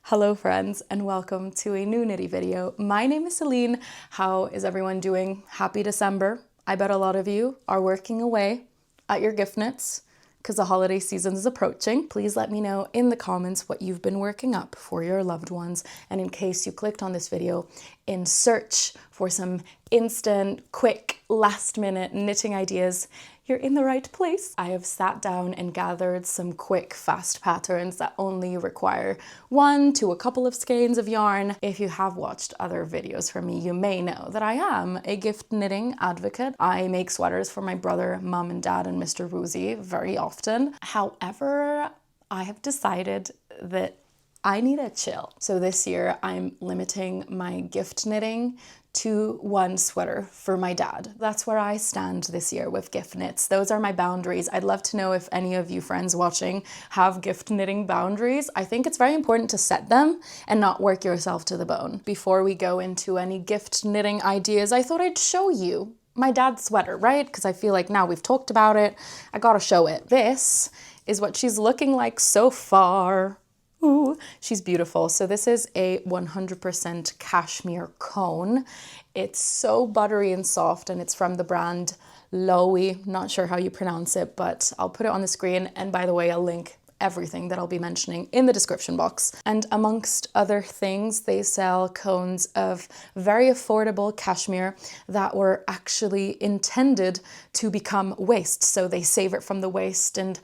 Hello friends and welcome to a new knitty video. My name is Céline. How is everyone doing? Happy December. I bet a lot of you are working away at your gift knits because the holiday season is approaching. Please let me know in the comments what you've been working up for your loved ones. And in case you clicked on this video in search for some instant, quick, last minute knitting ideas, you're in the right place. I have sat down and gathered some quick, fast patterns that only require 1 to a couple of skeins of yarn. If you have watched other videos from me, you may know that I am a gift knitting advocate. I make sweaters for my brother, mom and dad, and Mr. Woozy very often. However, I have decided that I need a chill. So this year I'm limiting my gift knitting to 1 sweater for my dad. That's where I stand this year with gift knits. Those are my boundaries. I'd love to know if any of you friends watching have gift knitting boundaries. I think it's very important to set them and not work yourself to the bone. Before we go into any gift knitting ideas, I thought I'd show you my dad's sweater, right? Because I feel like now we've talked about it, I gotta show it. This is what she's looking like so far. Ooh, she's beautiful. So this is a 100% cashmere cone. It's so buttery and soft, and it's from the brand Lowy. Not sure how you pronounce it, but I'll put it on the screen. And by the way, I'll link everything that I'll be mentioning in the description box. And amongst other things, they sell cones of very affordable cashmere that were actually intended to become waste. So they save it from the waste and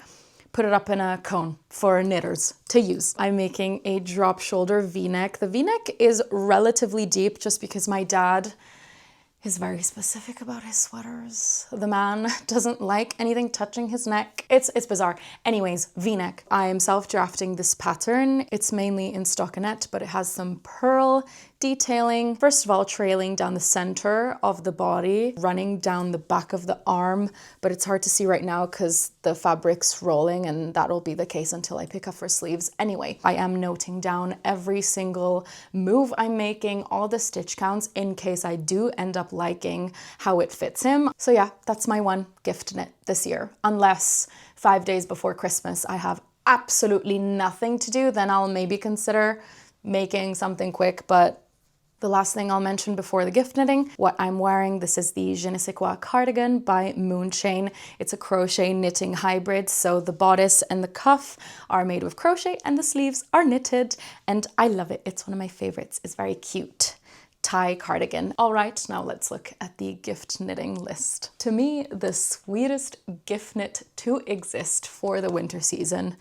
put it up in a cone for knitters to use. I'm making a drop shoulder V-neck. The V-neck is relatively deep just because my dad is very specific about his sweaters. The man doesn't like anything touching his neck. It's bizarre. Anyways, V-neck. I am self-drafting this pattern. It's mainly in stockinette, but it has some purl detailing. First of all, trailing down the center of the body, running down the back of the arm, but it's hard to see right now because the fabric's rolling, and that'll be the case until I pick up for sleeves. Anyway, I am noting down every single move I'm making, all the stitch counts in case I do end up liking how it fits him. So yeah, that's my 1 gift knit this year. Unless 5 days before Christmas I have absolutely nothing to do, then I'll maybe consider making something quick. But the last thing I'll mention before the gift knitting, what I'm wearing, this is the Je ne sais quoi cardigan by Moonchain. It's a crochet knitting hybrid, so the bodice and the cuff are made with crochet and the sleeves are knitted, and I love it. It's one of my favorites. It's very cute. Tie cardigan. All right, now let's look at the gift knitting list. To me, the sweetest gift knit to exist for the winter season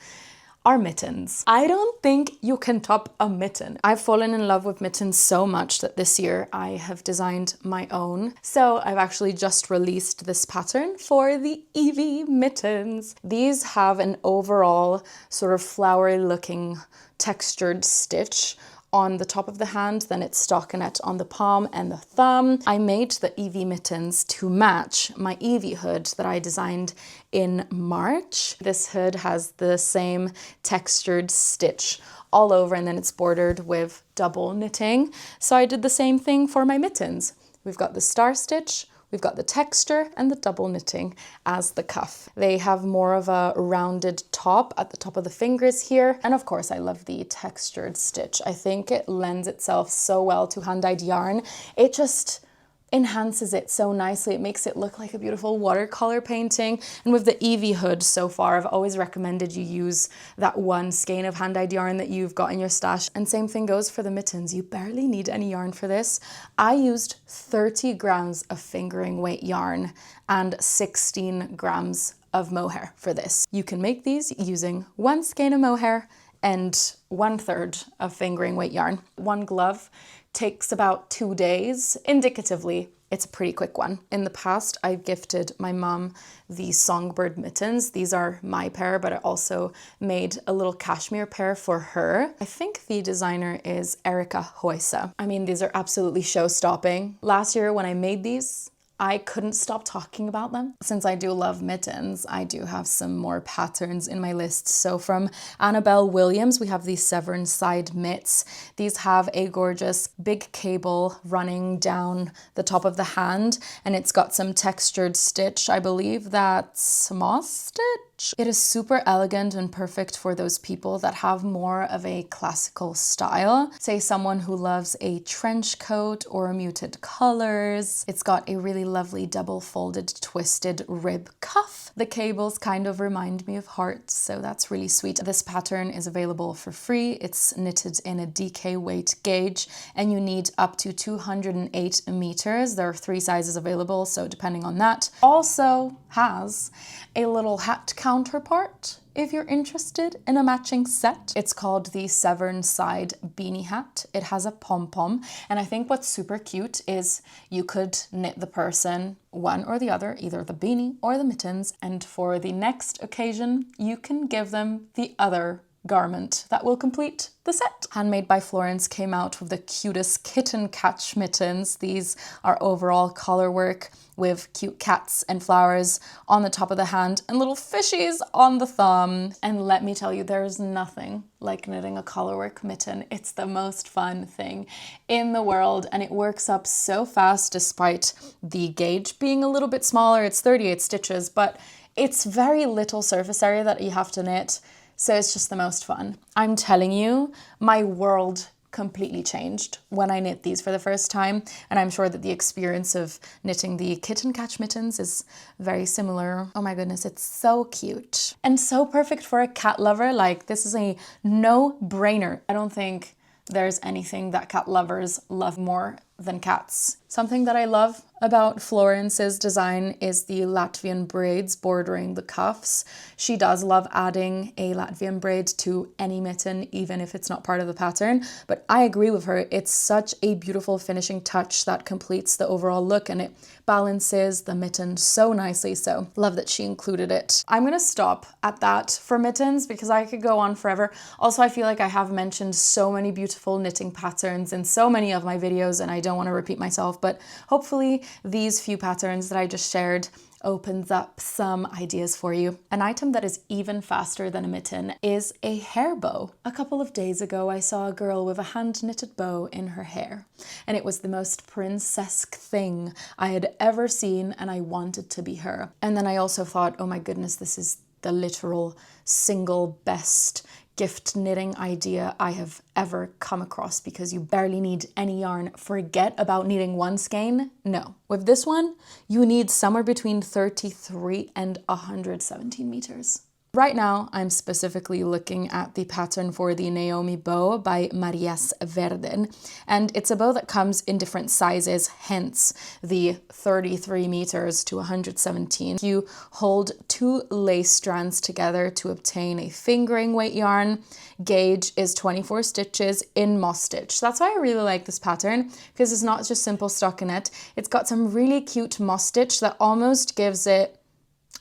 are mittens. I don't think you can top a mitten. I've fallen in love with mittens so much that this year I have designed my own. So I've actually just released this pattern for the Evie mittens. These have an overall sort of flowery looking textured stitch on the top of the hand, then it's stockinette on the palm and the thumb. I made the Evie mittens to match my Evie hood that I designed in March. This hood has the same textured stitch all over, and then it's bordered with double knitting. So I did the same thing for my mittens. We've got the star stitch, we've got the texture and the double knitting as the cuff. They have more of a rounded top at the top of the fingers here. And of course, I love the textured stitch. I think it lends itself so well to hand-dyed yarn. It just enhances it so nicely. It makes it look like a beautiful watercolor painting. And with the Evie hood so far, I've always recommended you use that 1 skein of hand-dyed yarn that you've got in your stash. And same thing goes for the mittens. You barely need any yarn for this. I used 30 grams of fingering weight yarn and 16 grams of mohair for this. You can make these using 1 skein of mohair and 1/3 of fingering weight yarn. 1 glove takes about 2 days. Indicatively, it's a pretty quick one. In the past, I've gifted my mom the songbird mittens. These are my pair, but I also made a little cashmere pair for her. I think the designer is Erica Hoysa. I mean, these are absolutely show-stopping. Last year when I made these, I couldn't stop talking about them. Since I do love mittens, I do have some more patterns in my list. So from Annabelle Williams, we have these Severn side mitts. These have a gorgeous big cable running down the top of the hand, and it's got some textured stitch. I believe that's moss stitch. stitch. It is super elegant and perfect for those people that have more of a classical style. Say someone who loves a trench coat or muted colors. It's got a really lovely double folded twisted rib cuff. The cables kind of remind me of hearts, so that's really sweet. This pattern is available for free. It's knitted in a DK weight gauge and you need up to 208 meters. There are 3 sizes available, so depending on that. Also has a little hat counterpart if you're interested in a matching set. It's called the Severn Side Beanie hat. It has a pom-pom, and I think what's super cute is you could knit the person one or the other, either the beanie or the mittens, and for the next occasion you can give them the other garment that will complete the set. Handmade by Florence came out with the cutest kitten catch mittens. These are overall color work with cute cats and flowers on the top of the hand and little fishies on the thumb. And let me tell you, there's nothing like knitting a colorwork mitten. It's the most fun thing in the world, and it works up so fast despite the gauge being a little bit smaller. It's 38 stitches, but it's very little surface area that you have to knit. So it's just the most fun. I'm telling you, my world completely changed when I knit these for the first time. And I'm sure that the experience of knitting the kitten catch mittens is very similar. Oh my goodness, it's so cute. And so perfect for a cat lover. Like, this is a no-brainer. I don't think there's anything that cat lovers love more than cats. Something that I love about Florence's design is the Latvian braids bordering the cuffs. She does love adding a Latvian braid to any mitten, even if it's not part of the pattern. But I agree with her. It's such a beautiful finishing touch that completes the overall look, and it balances the mitten so nicely. So love that she included it. I'm gonna stop at that for mittens because I could go on forever. Also, I feel like I have mentioned so many beautiful knitting patterns in so many of my videos, and I don't want to repeat myself, but hopefully these few patterns that I just shared opens up some ideas for you. An item that is even faster than a mitten is a hair bow. A couple of days ago, I saw a girl with a hand-knitted bow in her hair, and it was the most princess-esque thing I had ever seen, and I wanted to be her. And then I also thought, oh my goodness, this is the literal single best gift knitting idea I have ever come across, because you barely need any yarn. Forget about needing one skein. No. With this one, you need somewhere between 33 and 117 meters. Right now, I'm specifically looking at the pattern for the Naomi bow by Marias Verden, and it's a bow that comes in different sizes, hence the 33 meters to 117. You hold 2 lace strands together to obtain a fingering weight yarn. Gauge is 24 stitches in moss stitch. That's why I really like this pattern, because it's not just simple stockinette. It's got some really cute moss stitch that almost gives it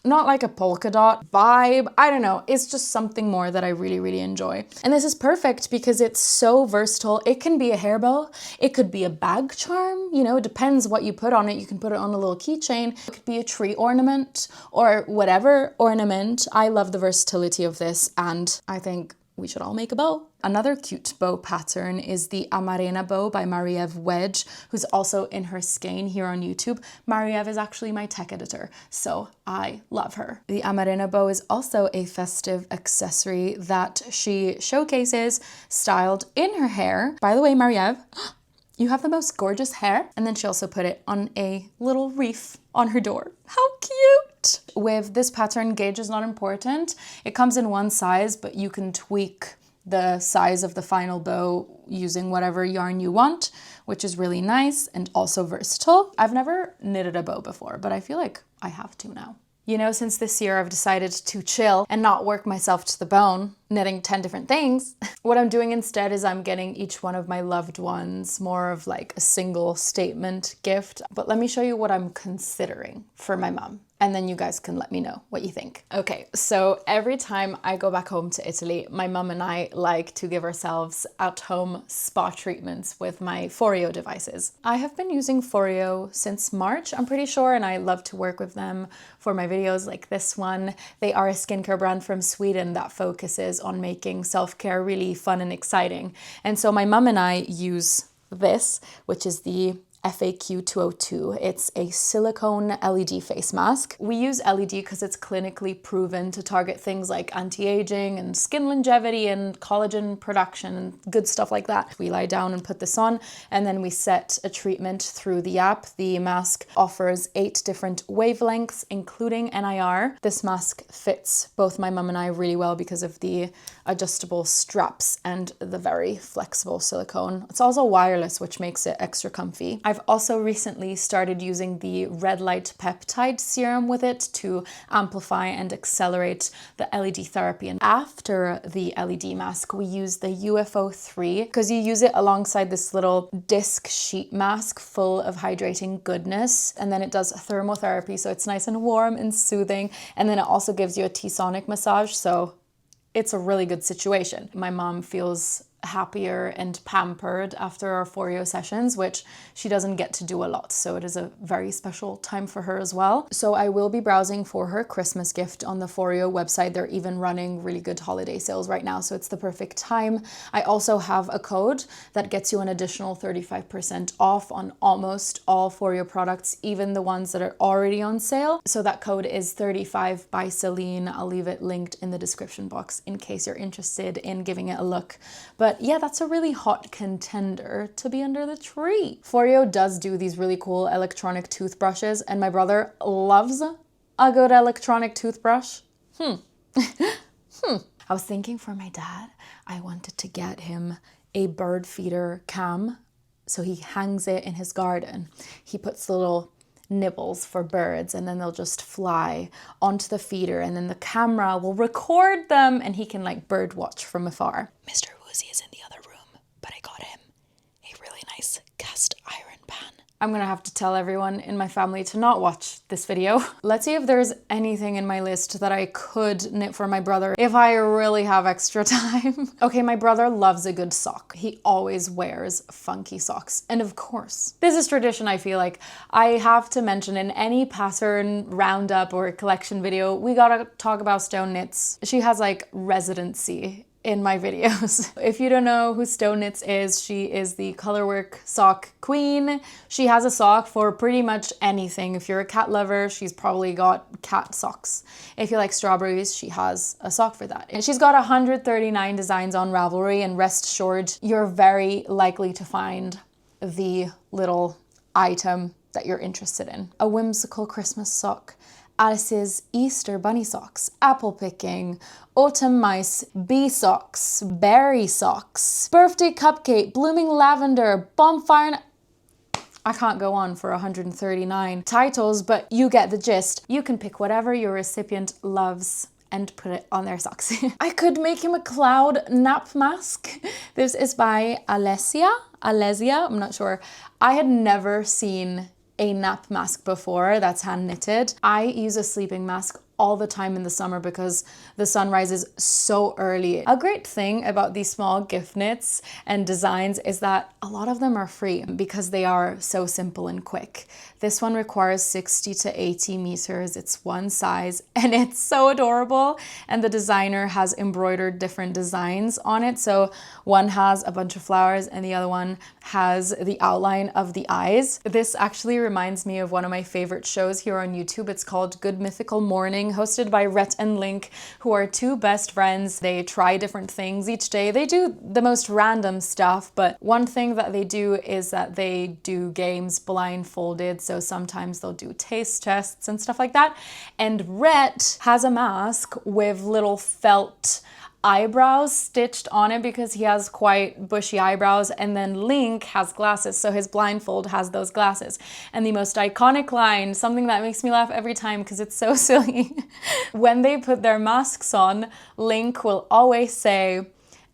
not like a polka dot vibe. I don't know. It's just something more that I really, really enjoy. And this is perfect because it's so versatile. It can be a hair bow. It could be a bag charm. You know, it depends what you put on it. You can put it on a little keychain. It could be a tree ornament or whatever ornament. I love the versatility of this, and I think we should all make a bow. Another cute bow pattern is the Amarena bow by Mariev Wedge, who's also in her skein here on YouTube. Mariev is actually my tech editor, so I love her. The Amarena bow is also a festive accessory that she showcases styled in her hair. By the way, Mariev, you have the most gorgeous hair. And then she also put it on a little wreath on her door. How cute! With this pattern, gauge is not important. It comes in one size, but you can tweak the size of the final bow using whatever yarn you want, which is really nice and also versatile. I've never knitted a bow before, but I feel like I have to now. You know, since this year I've decided to chill and not work myself to the bone, knitting 10 different things. What I'm doing instead is I'm getting each one of my loved ones more of like a single statement gift. But let me show you what I'm considering for my mom, and then you guys can let me know what you think. Okay, so every time I go back home to Italy, my mom and I like to give ourselves at-home spa treatments with my Foreo devices. I have been using Foreo since March, I'm pretty sure, and I love to work with them for my videos like this one. They are a skincare brand from Sweden that focuses on making self-care really fun and exciting. And so my mom and I use this, which is the FAQ 202. It's a silicone LED face mask. We use LED because it's clinically proven to target things like anti-aging and skin longevity and collagen production and good stuff like that. We lie down and put this on, and then we set a treatment through the app. The mask offers 8 different wavelengths, including NIR. This mask fits both my mum and I really well because of the adjustable straps and the very flexible silicone. It's also wireless, which makes it extra comfy. I've also recently started using the red light peptide serum with it to amplify and accelerate the LED therapy. And after the LED mask, we use the UFO 3 because you use it alongside this little disc sheet mask full of hydrating goodness. And then it does thermotherapy, so it's nice and warm and soothing. And then it also gives you a T-sonic massage, so it's a really good situation. My mom feels happier and pampered after our Foreo sessions, which she doesn't get to do a lot, so it is a very special time for her as well. So I will be browsing for her Christmas gift on the Foreo website. They're even running really good holiday sales right now, so it's the perfect time. I also have a code that gets you an additional 35% off on almost all Foreo products, even the ones that are already on sale. So that code is 35 by Céline. I'll leave it linked in the description box in case you're interested in giving it a look. But yeah, that's a really hot contender to be under the tree. Foreo does do these really cool electronic toothbrushes, and my brother loves a good electronic toothbrush. I was thinking for my dad, I wanted to get him a bird feeder cam, so he hangs it in his garden. He puts little nibbles for birds, and then they'll just fly onto the feeder, and then the camera will record them, and he can like bird watch from afar. Mr. Woozy is in the other room, but I got him a really nice cast iron pan. I'm gonna have to tell everyone in my family to not watch this video. Let's see if there's anything in my list that I could knit for my brother if I really have extra time. Okay, my brother loves a good sock. He always wears funky socks. And of course, this is tradition, I feel like. I have to mention in any pattern roundup or collection video, we gotta talk about Stone Knits. She has like residency in my videos. If you don't know who Stone Knits is, she is the colorwork sock queen. She has a sock for pretty much anything. If you're a cat lover, she's probably got cat socks. If you like strawberries, she has a sock for that. And she's got 139 designs on Ravelry, and rest assured, you're very likely to find the little item that you're interested in. A whimsical Christmas sock, Alice's Easter bunny socks, apple picking, autumn mice, bee socks, berry socks, birthday cupcake, blooming lavender, bonfire. I can't go on for 139 titles, but you get the gist. You can pick whatever your recipient loves and put it on their socks. I could make him a cloud nap mask. This is by Alesia, I'm not sure. I had never seen a nap mask before that's hand knitted. I use a sleeping mask all the time in the summer because the sun rises so early. A great thing about these small gift knits and designs is that a lot of them are free because they are so simple and quick. This one requires 60 to 80 meters. It's one size and it's so adorable. And the designer has embroidered different designs on it. So one has a bunch of flowers and the other one has the outline of the eyes. This actually reminds me of one of my favorite shows here on YouTube. It's called Good Mythical Morning, hosted by Rhett and Link, who are two best friends. They try different things each day. They do the most random stuff, but one thing that they do is that they do games blindfolded. So sometimes they'll do taste tests and stuff like that. And Rhett has a mask with little felt eyebrows stitched on it because he has quite bushy eyebrows, and then Link has glasses, so his blindfold has those glasses. And the most iconic line, something that makes me laugh every time because it's so silly, when they put their masks on, Link will always say,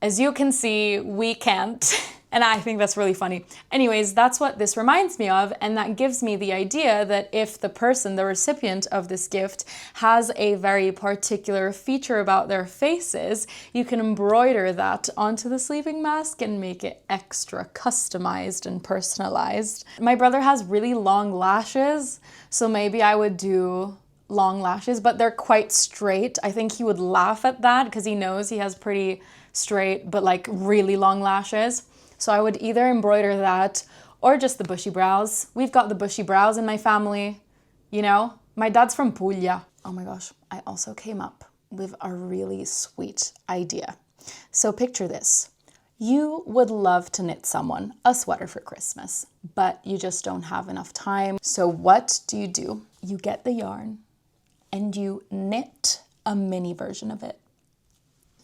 "As you can see, we can't." And I think that's really funny. Anyways, that's what this reminds me of, and that gives me the idea that if the person, the recipient of this gift, has a very particular feature about their faces, you can embroider that onto the sleeping mask and make it extra customized and personalized. My brother has really long lashes, so maybe I would do long lashes, but they're quite straight. I think he would laugh at that because he knows he has pretty straight but like really long lashes. So I would either embroider that or just the bushy brows. We've got the bushy brows in my family, you know? My dad's from Puglia. Oh my gosh, I also came up with a really sweet idea. So picture this. You would love to knit someone a sweater for Christmas, but you just don't have enough time. So what do? You get the yarn and you knit a mini version of it.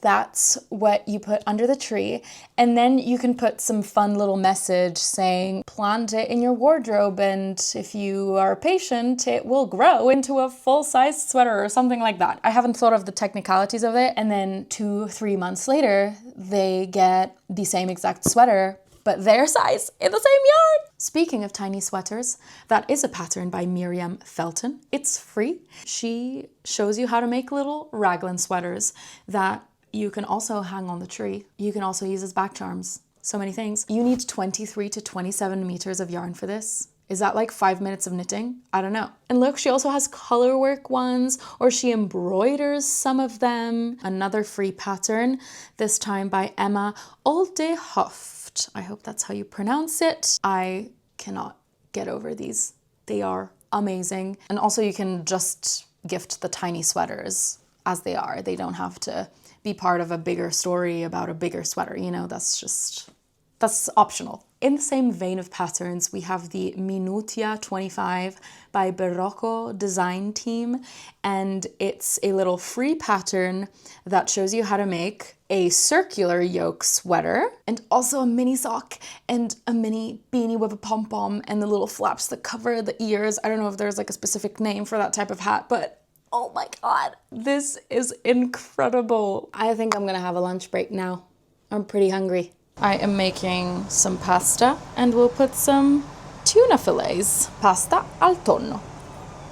That's what you put under the tree. And then you can put some fun little message saying, plant it in your wardrobe, and if you are patient, it will grow into a full-size sweater or something like that. I haven't thought of the technicalities of it. And then 2-3 months later, they get the same exact sweater, but their size in the same yarn. Speaking of tiny sweaters, that is a pattern by Miriam Felton. It's free. She shows you how to make little raglan sweaters that you can also hang on the tree. You can also use as back charms. So many things. You need 23 to 27 meters of yarn for this. Is that like 5 minutes of knitting? I don't know. And look, she also has color work ones, or she embroiders some of them. Another free pattern, this time by Emma Oldehoft. I hope that's how you pronounce it. I cannot get over these. They are amazing. And also you can just gift the tiny sweaters as they are. They don't have to be part of a bigger story about a bigger sweater, you know, that's optional. In the same vein of patterns, we have the Minutia 25 by Barocco Design Team, and it's a little free pattern that shows you how to make a circular yoke sweater and also a mini sock and a mini beanie with a pom-pom and the little flaps that cover the ears. I don't know if there's like a specific name for that type of hat, but oh my God, this is incredible. I think I'm gonna have a lunch break now. I'm pretty hungry. I am making some pasta and we'll put some tuna fillets. Pasta al tonno.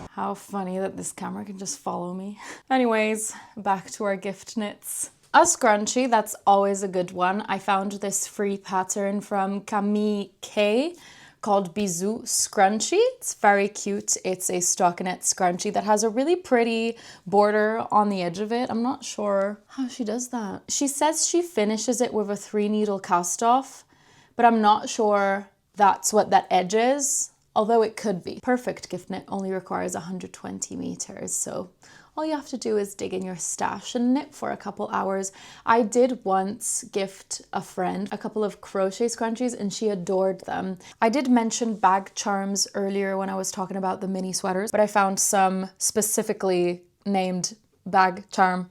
How funny that this camera can just follow me. Anyways, back to our gift knits. A scrunchie, that's always a good one. I found this free pattern from Camille K called Bisou Scrunchie. It's very cute. It's a stockinette scrunchie that has a really pretty border on the edge of it. I'm not sure how she does that. She says she finishes it with a 3-needle cast off, but I'm not sure that's what that edge is, although it could be. Perfect gift knit only requires 120 meters, so all you have to do is dig in your stash and knit for a couple hours. I did once gift a friend a couple of crochet scrunchies and she adored them. I did mention bag charms earlier when I was talking about the mini sweaters, but I found some specifically named bag charm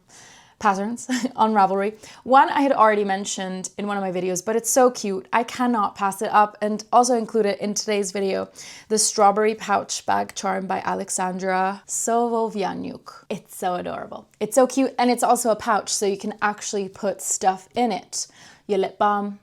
patterns on Ravelry. One I had already mentioned in one of my videos, but it's so cute. I cannot pass it up, and also include it in today's video. The strawberry pouch bag charm by Alexandra Sovovianuk. It's so adorable. It's so cute, and it's also a pouch, so you can actually put stuff in it. Your lip balm,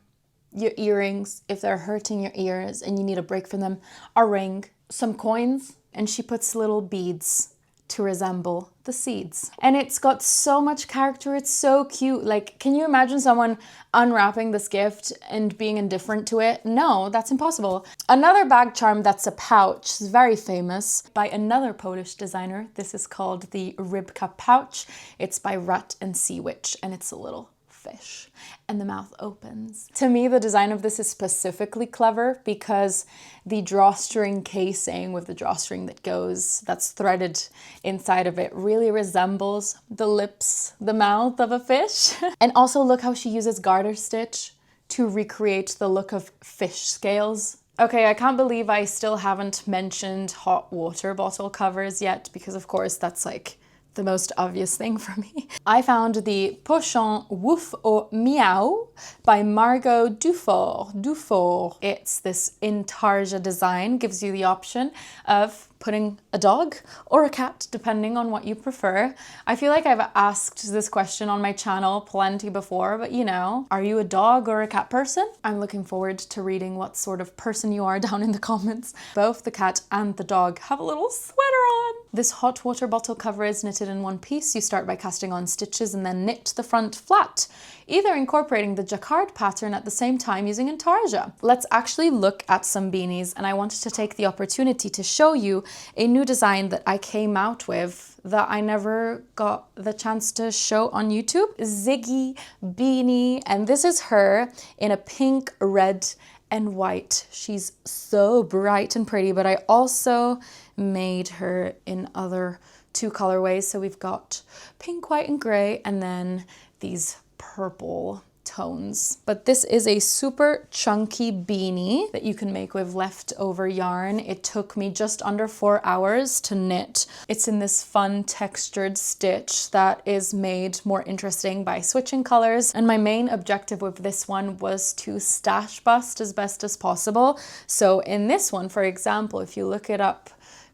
your earrings, if they're hurting your ears and you need a break from them, a ring, some coins, and she puts little beads to resemble the seeds. And it's got so much character, it's so cute. Like, can you imagine someone unwrapping this gift and being indifferent to it? No, that's impossible. Another bag charm that's a pouch is very famous by another Polish designer. This is called the Rybka pouch. It's by Rut and Sea Witch, and it's a little fish and the mouth opens. To me, the design of this is specifically clever because the drawstring casing with the drawstring that's threaded inside of it really resembles the lips, the mouth of a fish. And also look how she uses garter stitch to recreate the look of fish scales. Okay, I can't believe I still haven't mentioned hot water bottle covers yet, because of course that's like the most obvious thing for me. I found the Pochon Wouf au Miaou by Margot Dufour. It's this intarsia design, gives you the option of putting a dog or a cat, depending on what you prefer. I feel like I've asked this question on my channel plenty before, but you know, are you a dog or a cat person? I'm looking forward to reading what sort of person you are down in the comments. Both the cat and the dog have a little sweater on. This hot water bottle cover is knitted in one piece. You start by casting on stitches and then knit the front flat, either incorporating the jacquard pattern at the same time using intarsia. Let's actually look at some beanies, and I wanted to take the opportunity to show you a new design that I came out with that I never got the chance to show on YouTube. Ziggy Beanie, and this is her in a pink, red, and white. She's so bright and pretty, but I also made her in other two colorways. So we've got pink, white, and gray, and then these purple tones. But this is a super chunky beanie that you can make with leftover yarn. It took me just under 4 hours to knit. It's in this fun textured stitch that is made more interesting by switching colors. And my main objective with this one was to stash bust as best as possible. So in this one, for example, if you look it up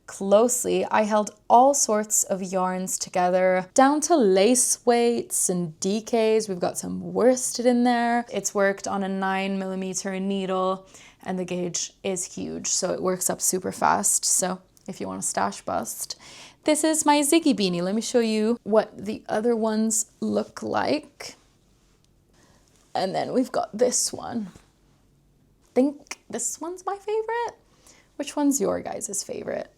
closely, I held all sorts of yarns together, down to lace weights and DKs. We've got some worsted in there. It's worked on a 9mm needle, and the gauge is huge, so it works up super fast. So if you want to stash bust, this is my Ziggy beanie. Let me show you what the other ones look like. And then we've got this one. I think this one's my favorite. Which one's your guys' favorite?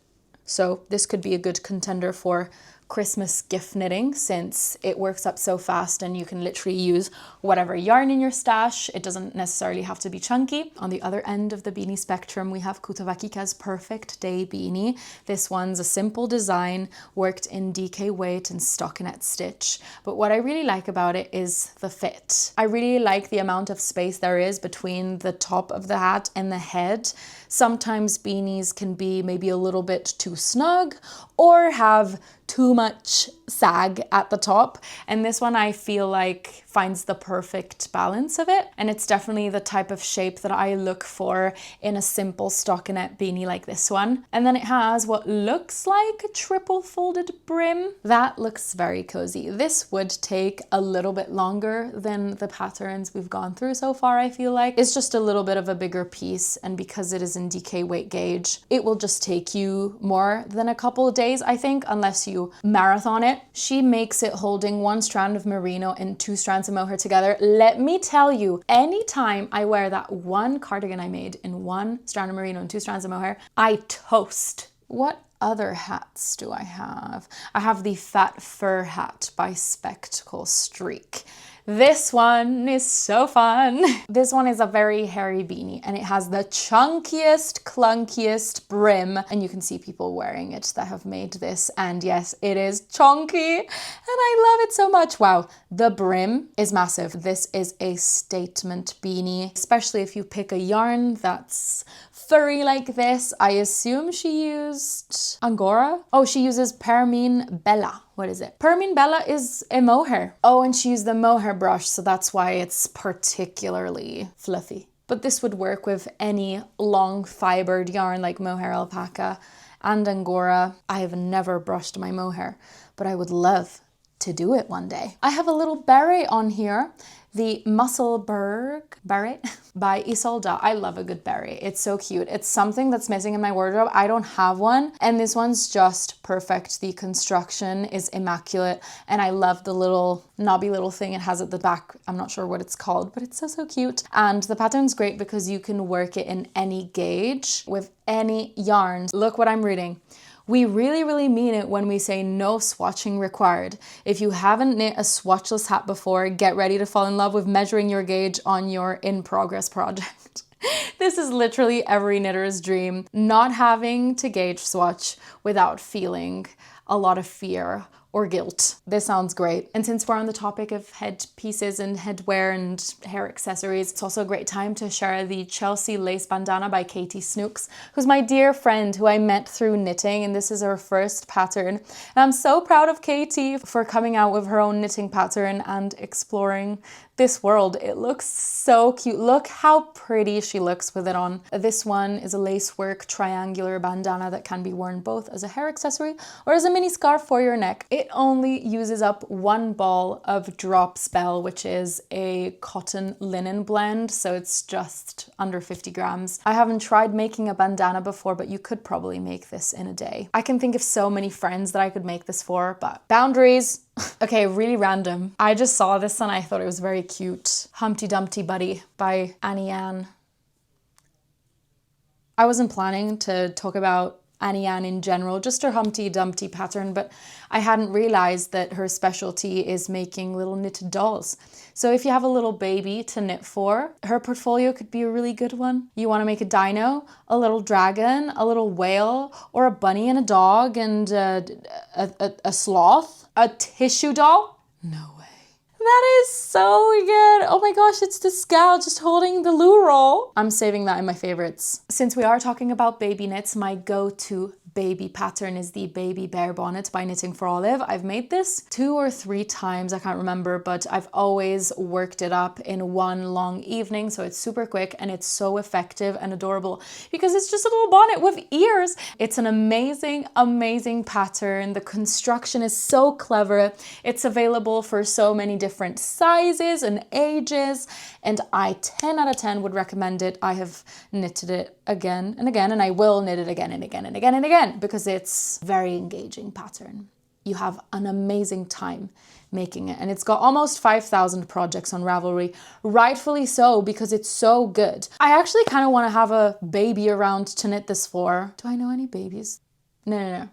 So this could be a good contender for Christmas gift knitting, since it works up so fast and you can literally use whatever yarn in your stash. It doesn't necessarily have to be chunky. On the other end of the beanie spectrum, we have Kutavakika's Perfect Day beanie. This one's a simple design, worked in DK weight and stockinette stitch. But what I really like about it is the fit. I really like the amount of space there is between the top of the hat and the head. Sometimes beanies can be maybe a little bit too snug or have too much sag at the top, and this one I feel like finds the perfect balance of it, and it's definitely the type of shape that I look for in a simple stockinette beanie like this one. And then it has what looks like a triple folded brim. That looks very cozy. This would take a little bit longer than the patterns we've gone through so far, I feel like. It's just a little bit of a bigger piece, and because it is in DK weight gauge, it will just take you more than a couple of days, I think, unless you marathon it. She makes it holding 1 strand of merino and 2 strands of mohair together. Let me tell you, anytime I wear that one cardigan I made in 1 strand of merino and 2 strands of mohair, I toast. What other hats do I have? I have the Fat Fur hat by Spectacle Streak. This one is so fun. This one is a very hairy beanie, and it has the chunkiest, clunkiest brim, and you can see people wearing it that have made this, and yes, it is chunky, and I love it so much. Wow, the brim is massive. This is a statement beanie, especially if you pick a yarn that's furry like this. I assume she used Angora. Oh, she uses Permine Bella. What is it? Permine Bella is a mohair. Oh, and she used the mohair brush, so that's why it's particularly fluffy. But this would work with any long fibered yarn like mohair, alpaca, and Angora. I have never brushed my mohair, but I would love to do it one day. I have a little beret on here, the Musselburgh beret by Isolda. I love a good beret. It's so cute. It's something that's missing in my wardrobe. I don't have one, and this one's just perfect. The construction is immaculate, and I love the little knobby little thing it has at the back. I'm not sure what it's called, but it's so, so cute. And the pattern's great because you can work it in any gauge with any yarn. Look what I'm reading. We really, really mean it when we say no swatching required. If you haven't knit a swatchless hat before, get ready to fall in love with measuring your gauge on your in-progress project. This is literally every knitter's dream, not having to gauge swatch without feeling a lot of fear or guilt. This sounds great. And since we're on the topic of headpieces and headwear and hair accessories, it's also a great time to share the Chelsea lace bandana by Katie Snooks, who's my dear friend who I met through knitting, and this is her first pattern. And I'm so proud of Katie for coming out with her own knitting pattern and exploring this world. It looks so cute. Look how pretty she looks with it on. This one is a lacework triangular bandana that can be worn both as a hair accessory or as a mini scarf for your neck. It only uses up 1 ball of drop spell, which is a cotton linen blend, so it's just under 50 grams. I haven't tried making a bandana before, but you could probably make this in a day. I can think of so many friends that I could make this for, but boundaries. Okay, really random. I just saw this and I thought it was very cute. Humpty Dumpty Buddy by Annie Ann. I wasn't planning to talk about Annie Ann in general, just her Humpty Dumpty pattern, but I hadn't realized that her specialty is making little knitted dolls. So if you have a little baby to knit for, her portfolio could be a really good one. You want to make a dino, a little dragon, a little whale, or a bunny and a dog and a sloth, a tissue doll? No way. That is so good. Oh my gosh, it's the Scout just holding the loo roll. I'm saving that in my favorites. Since we are talking about baby knits, my go-to baby pattern is the Baby Bear Bonnet by Knitting for Olive. I've made this 2 or 3 times, I can't remember, but I've always worked it up in one long evening, so it's super quick and it's so effective and adorable because it's just a little bonnet with ears. It's an amazing, amazing pattern. The construction is so clever. It's available for so many different sizes and ages, and I 10 out of 10 would recommend it. I have knitted it again and again, and I will knit it again and again and again and again, because it's a very engaging pattern. You have an amazing time making it, and it's got almost 5,000 projects on Ravelry, rightfully so, because it's so good. I actually kind of want to have a baby around to knit this for. Do I know any babies? No.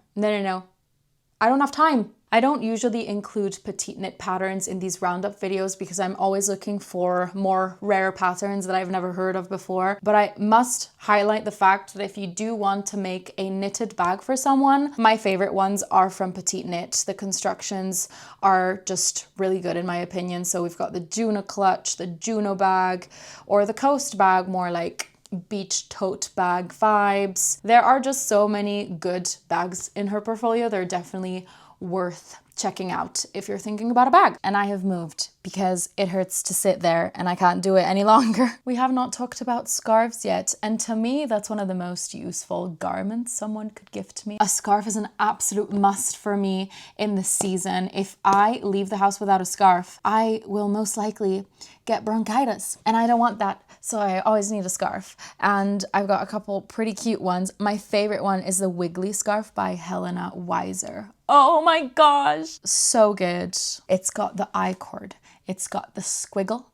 I don't have time. I don't usually include petite knit patterns in these roundup videos because I'm always looking for more rare patterns that I've never heard of before. But I must highlight the fact that if you do want to make a knitted bag for someone, my favorite ones are from Petite Knit. The constructions are just really good in my opinion. So we've got the Juno clutch, the Juno bag, or the Coast bag, more like beach tote bag vibes. There are just so many good bags in her portfolio. They're definitely worth checking out if you're thinking about a bag. And I have moved because it hurts to sit there and I can't do it any longer. We have not talked about scarves yet, and to me that's one of the most useful garments someone could gift me. A scarf is an absolute must for me in the season. If I leave the house without a scarf, I will most likely get bronchitis, and I don't want that. So I always need a scarf, and I've got a couple pretty cute ones. My favorite one is the Wiggly scarf by Helena Weiser. Oh my gosh, so good. It's got the I-cord, it's got the squiggle,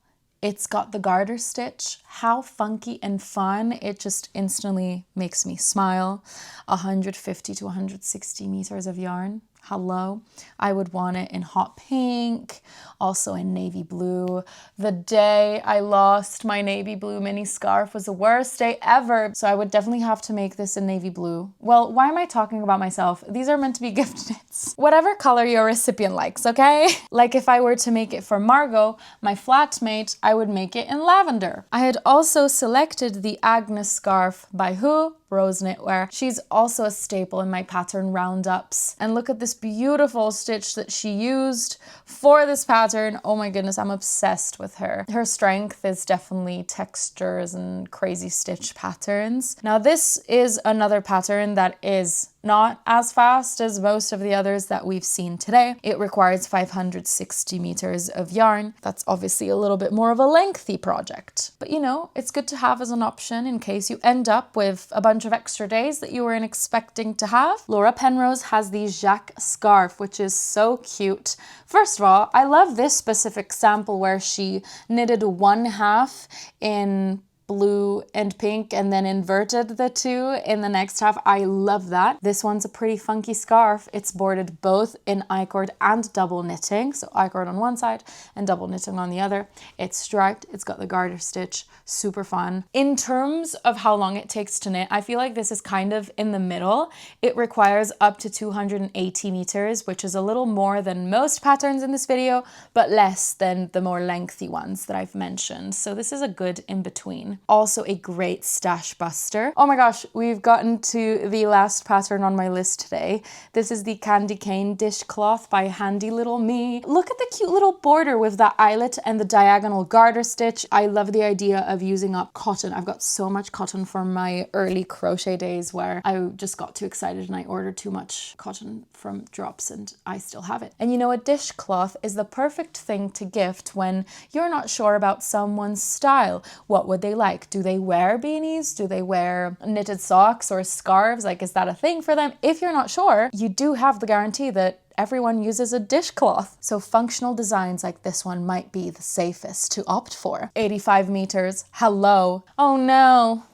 it's got the garter stitch. How funky and fun. It just instantly makes me smile. 150 to 160 meters of yarn. Hello. I would want it in hot pink, also in navy blue. The day I lost my navy blue mini scarf was the worst day ever. So I would definitely have to make this in navy blue. Well, why am I talking about myself? These are meant to be gift knits. Whatever color your recipient likes, okay? Like if I were to make it for Margot, my flatmate, I would make it in lavender. I had also selected the Agnes scarf by who? Rose Knitwear. She's also a staple in my pattern roundups. And look at this beautiful stitch that she used for this pattern. Oh my goodness, I'm obsessed with her. Her strength is definitely textures and crazy stitch patterns. Now this is another pattern that is not as fast as most of the others that we've seen today. It requires 560 meters of yarn. That's obviously a little bit more of a lengthy project. But you know, it's good to have as an option in case you end up with a bunch of extra days that you weren't expecting to have. Laura Penrose has the Jacques scarf, which is so cute. First of all, I love this specific sample where she knitted one half in blue and pink and then inverted the two in the next half. I love that. This one's a pretty funky scarf. It's bordered both in I-cord and double knitting. So I-cord on one side and double knitting on the other. It's striped. It's got the garter stitch. Super fun. In terms of how long it takes to knit, I feel like this is kind of in the middle. It requires up to 280 meters, which is a little more than most patterns in this video, but less than the more lengthy ones that I've mentioned. So this is a good in-between. Also a great stash buster. Oh my gosh, we've gotten to the last pattern on my list today. This is the Candy Cane dishcloth by Handy Little Me. Look at the cute little border with the eyelet and the diagonal garter stitch. I love the idea of using up cotton. I've got so much cotton from my early crochet days where I just got too excited and I ordered too much cotton from drops, and I still have it. And you know, a dishcloth is the perfect thing to gift when you're not sure about someone's style. What would they like? Do they wear beanies? Do they wear knitted socks or scarves? Like, is that a thing for them? If you're not sure, you do have the guarantee that everyone uses a dishcloth. So functional designs like this one might be the safest to opt for. 85 meters. Hello. Oh no.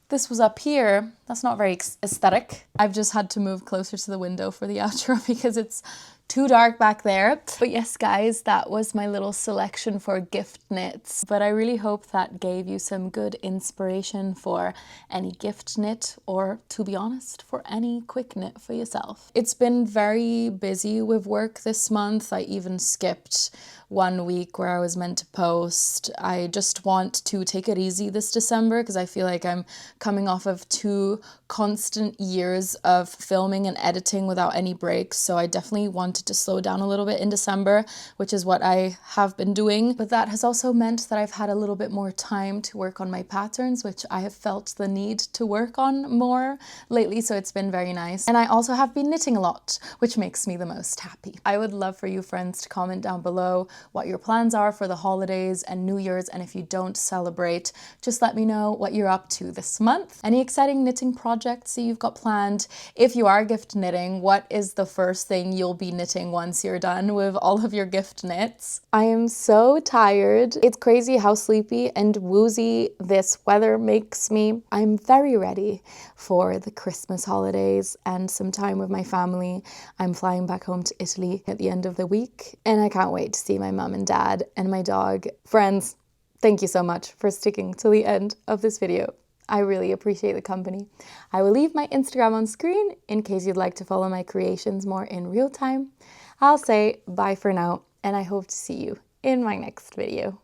this was up here, that's not very aesthetic. I've just had to move closer to the window for the outro because it's too dark back there. But yes, guys, that was my little selection for gift knits. But I really hope that gave you some good inspiration for any gift knit, or to be honest, for any quick knit for yourself. It's been very busy with work this month. I even skipped 1 week where I was meant to post. I just want to take it easy this December because I feel like I'm coming off of 2 constant years of filming and editing without any breaks. So I definitely wanted to slow down a little bit in December, which is what I have been doing. But that has also meant that I've had a little bit more time to work on my patterns, which I have felt the need to work on more lately. So it's been very nice. And I also have been knitting a lot, which makes me the most happy. I would love for you friends to comment down below what your plans are for the holidays and New Year's, and if you don't celebrate, just let me know what you're up to this month. Any exciting knitting projects that you've got planned? If you are gift knitting, what is the first thing you'll be knitting once you're done with all of your gift knits? I am so tired. It's crazy how sleepy and woozy this weather makes me. I'm very ready for the Christmas holidays and some time with my family. I'm flying back home to Italy at the end of the week, and I can't wait to see my mum and dad and my dog. Friends, thank you so much for sticking to the end of this video. I really appreciate the company. I will leave my Instagram on screen in case you'd like to follow my creations more in real time. I'll say bye for now, and I hope to see you in my next video.